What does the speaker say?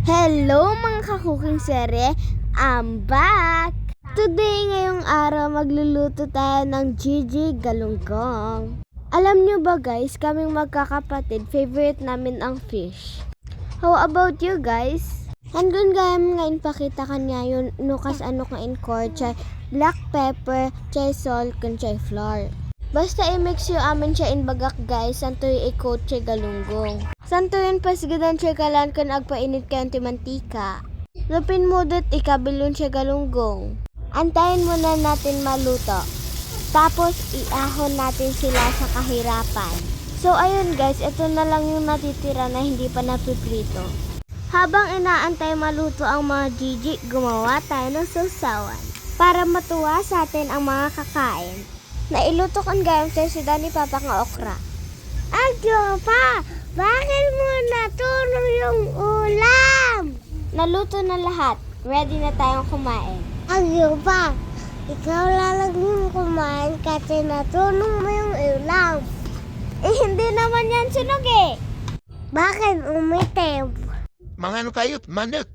Hello mga ka-cooking serye, I'm back! Today, ngayong araw, magluluto tayo ng Gigi Galunggong. Alam nyo ba guys, kaming magkakapatid, favorite namin ang fish. How about you guys? Hanggang gayam ngayon pakita kanya yung nukas ano kain ko, chay black pepper, chay salt, kan chay flour. Basta i-mix yung amin siya in bagak guys, santo yung ikot chay galunggong. Santo yun pasgadan siya kalan kan agpainit kayo ti mantika. Lupin mo dat ikabilon siya galunggong. Antayin muna natin maluto. Tapos iahon natin sila sa kahirapan. So ayun guys, ito na lang yung natitira na hindi pa napiprito. Habang inaantay maluto ang mga Gigi, gumawa tayo ng sausawan. Para matuwa sa atin ang mga kakain. Nailuto kong gayam sa sida ni Papa nga okra. Agyo pa! Bakit mo natulong yung ulam? Naluto na lahat. Ready na tayong kumain. Agyo pa! Ikaw lalag yung kumain kasi natulong mo yung ulam. Hindi naman yan sunog eh. Bakit umitim? Mga ano kayo, manok.